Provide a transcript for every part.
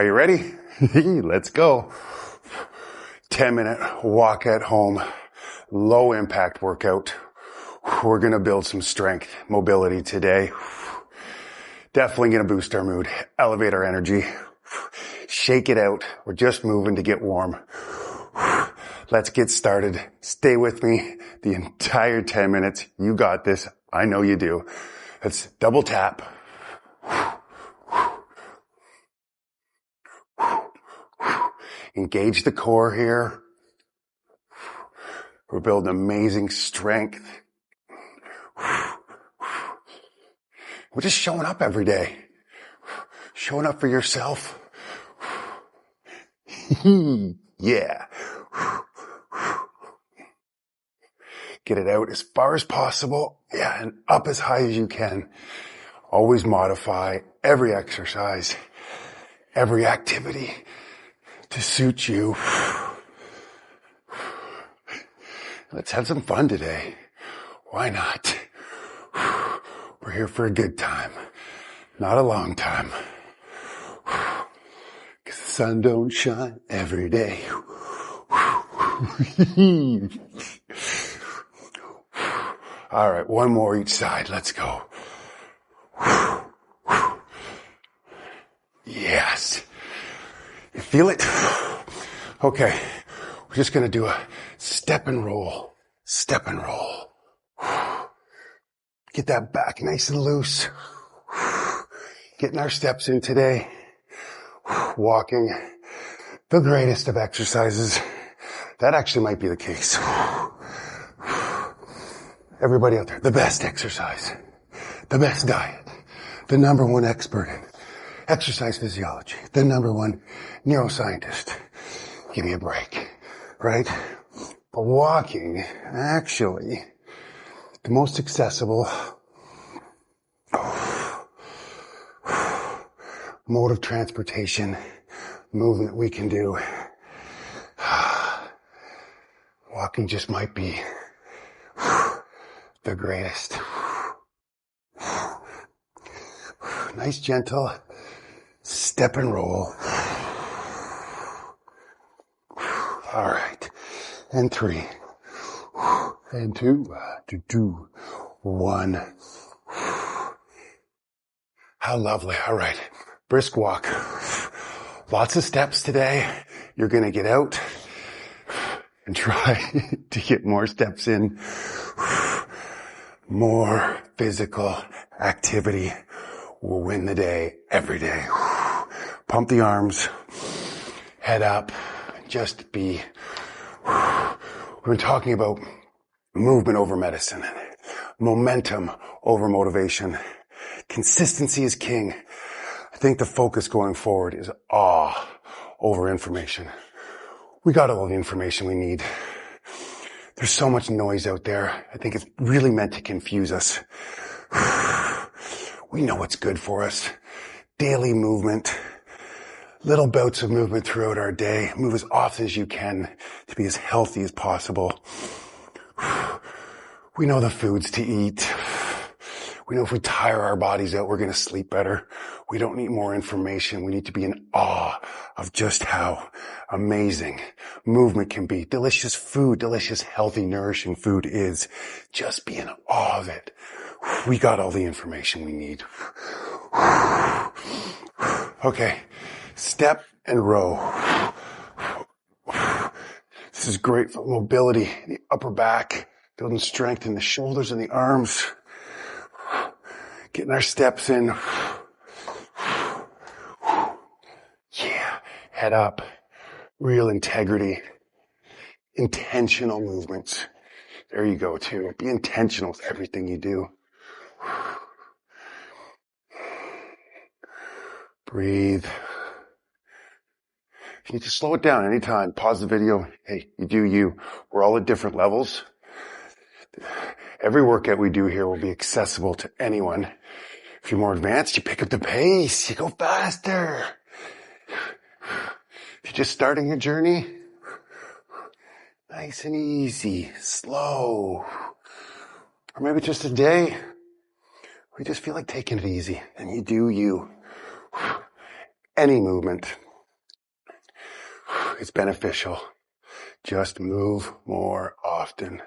Are you ready? Let's go. 10-minute walk at home, low impact workout. We're going to build some strength, mobility today. Definitely going to boost our mood, elevate our energy, shake it out. We're just moving to get warm. Let's get started. Stay with me the entire 10 minutes. You got this. I know you do. Let's double tap. Engage the core here. We're building amazing strength. We're just showing up every day. Showing up for yourself. Yeah. Get it out as far as possible. Yeah, and up as high as you can. Always modify every exercise, every activity to suit you. Let's have some fun today. Why not? We're here for a good time, not a long time. 'Cause the sun don't shine every day. All right, one more each side. Let's go. Yes. You feel it? Okay. We're just going to do a step and roll. Step and roll. Get that back nice and loose. Getting our steps in today. Walking. The greatest of exercises. That actually might be the case. Everybody out there, the best exercise. The best diet. The number one expert in exercise physiology. The number one neuroscientist. Give me a break, right? But walking, actually, the most accessible mode of transportation, movement we can do. Walking just might be the greatest. Nice, gentle step and roll. All right. And 3. And 2. 2, 1. How lovely. All right. Brisk walk. Lots of steps today. You're going to get out and try to get more steps in. More physical activity will win the day every day. Pump the arms, head up, just be. We've been talking about movement over medicine, momentum over motivation. Consistency is king. I think the focus going forward is awe over information. We got all the information we need. There's so much noise out there. I think it's really meant to confuse us. We know what's good for us. Daily movement, little bouts of movement throughout our day. Move as often as you can to be as healthy as possible. We know the foods to eat. We know if we tire our bodies out, we're going to sleep better. We don't need more information. We need to be in awe of just how amazing movement can be. Delicious food, delicious, healthy, nourishing food is. Just be in awe of it. We got all the information we need. Okay. Step and row. This is great for mobility, the upper back, building strength in the shoulders and the arms. Getting our steps in. Yeah. Head up. Real integrity. Intentional movements. There you go too. Be intentional with everything you do. Breathe. If you need to slow it down anytime, pause the video. Hey, you do you. We're all at different levels. Every workout we do here will be accessible to anyone. If you're more advanced, you pick up the pace. You go faster. If you're just starting your journey, nice and easy, slow. Or maybe just a day where you just feel like taking it easy and you do you. Any movement It's beneficial. Just move more often.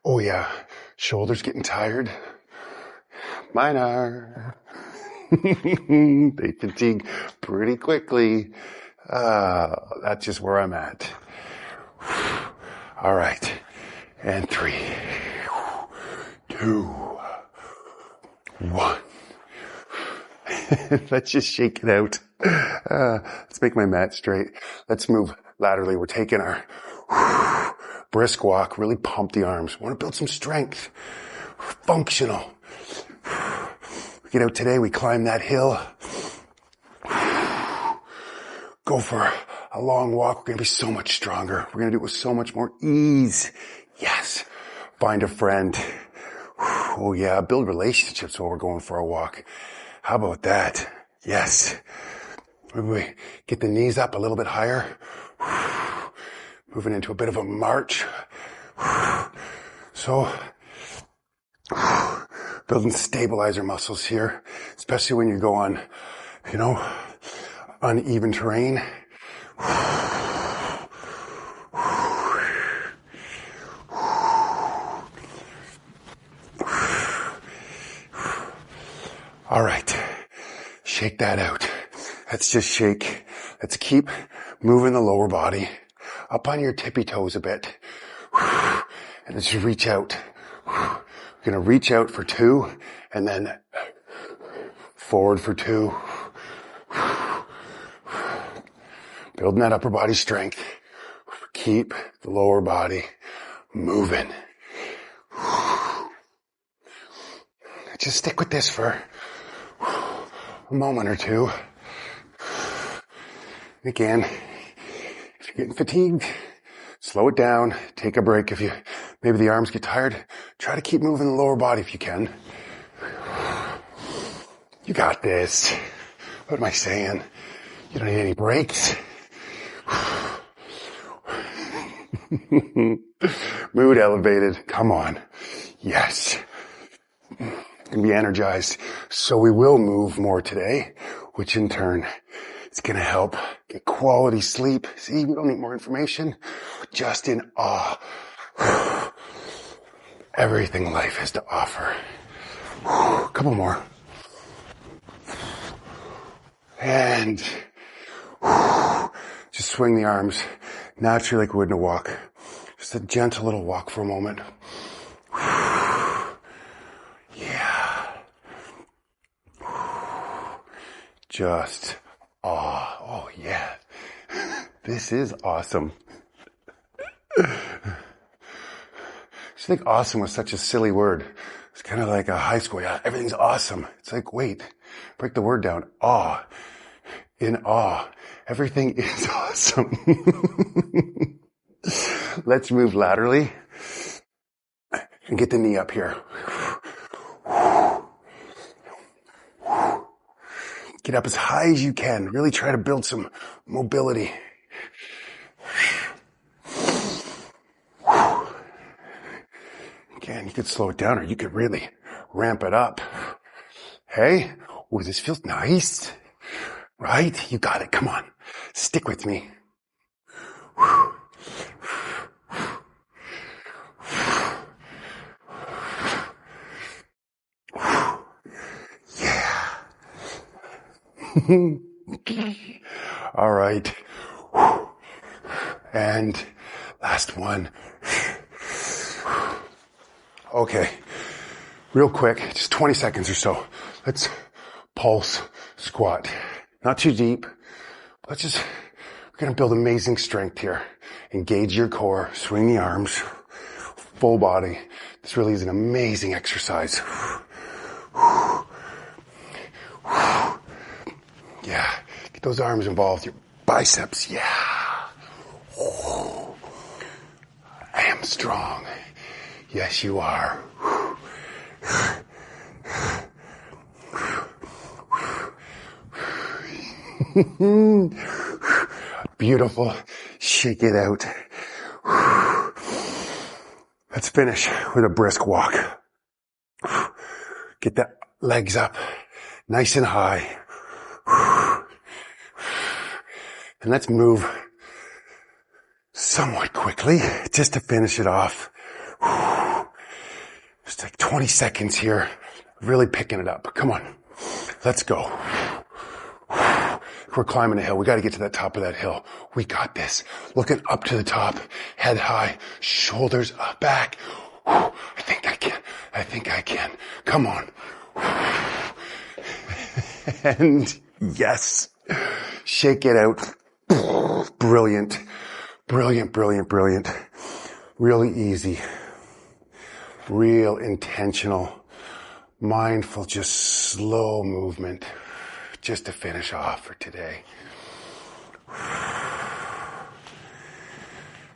Oh yeah, shoulders getting tired. Mine are. They fatigue pretty quickly. That's just where I'm at. All right. And 3, 2, 1. Let's just shake it out. Let's make my mat straight. Let's move laterally. We're taking our brisk walk. Really pump the arms. We want to build some strength. Functional. We get out today. We climb that hill. Go for a long walk. We're going to be so much stronger. We're going to do it with so much more ease. Yes. Find a friend. Oh yeah. Build relationships while we're going for a walk. How about that? Yes. Maybe we get the knees up a little bit higher. Moving into a bit of a march. So, building stabilizer muscles here, especially when you go on, uneven terrain. All right. Shake that out. Let's just shake. Let's keep moving the lower body up on your tippy toes a bit. And let's just reach out. We're going to reach out for 2 and then forward for 2. Building that upper body strength. Keep the lower body moving. Just stick with this for a moment or 2. Again, if you're getting fatigued, slow it down. Take a break. If maybe the arms get tired, try to keep moving the lower body if you can. You got this. What am I saying? You don't need any breaks. Mood elevated. Come on. Yes. Can be energized. So we will move more today, which in turn is going to help get quality sleep. See, we don't need more information. Just in awe. Everything life has to offer. A couple more. And just swing the arms naturally like we would in a walk. Just a gentle little walk for a moment. Just awe. Oh yeah. This is awesome. I just think awesome was such a silly word. It's kind of like a high school. Yeah, everything's awesome. It's like, wait, break the word down. Awe. In awe. Everything is awesome. Let's move laterally and get the knee up here. Get up as high as you can. Really try to build some mobility. Again, you could slow it down or you could really ramp it up. Hey, oh, this feels nice. Right? You got it. Come on. Stick with me. All right. And last one. Okay. Real quick, just 20 seconds or so. Let's pulse squat. Not too deep. We're going to build amazing strength here. Engage your core, swing the arms, full body. This really is an amazing exercise. Yeah, get those arms involved, your biceps, yeah. I am strong. Yes, you are. Beautiful. Shake it out. Let's finish with a brisk walk. Get the legs up Nice and high. And let's move somewhat quickly just to finish it off. Just like 20 seconds here. Really picking it up. Come on. Let's go. We're climbing a hill. We got to get to that top of that hill. We got this. Looking up to the top. Head high. Shoulders up, back. I think I can. I think I can. Come on. And yes. Shake it out. Brilliant. Brilliant, brilliant, brilliant. Really easy. Real intentional. Mindful, just slow movement. Just to finish off for today.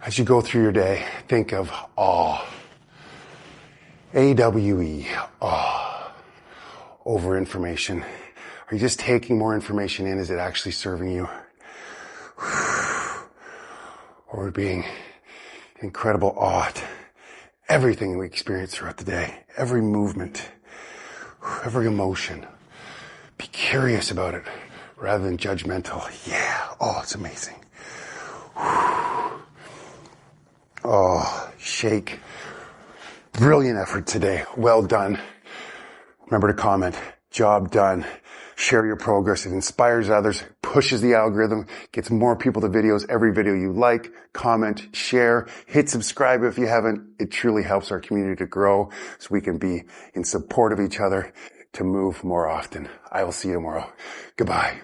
As you go through your day, think of awe. AWE, awe. Over information. Are you just taking more information in? Is it actually serving you? Or being incredible awe at everything we experience throughout the day. Every movement. Every emotion. Be curious about it rather than judgmental. Yeah. Oh, it's amazing. Oh, shake. Brilliant effort today. Well done. Remember to comment. Job done. Share your progress. It inspires others, pushes the algorithm, gets more people to videos. Every video you like, comment, share, hit subscribe if you haven't. It truly helps our community to grow so we can be in support of each other to move more often. I will see you tomorrow. Goodbye.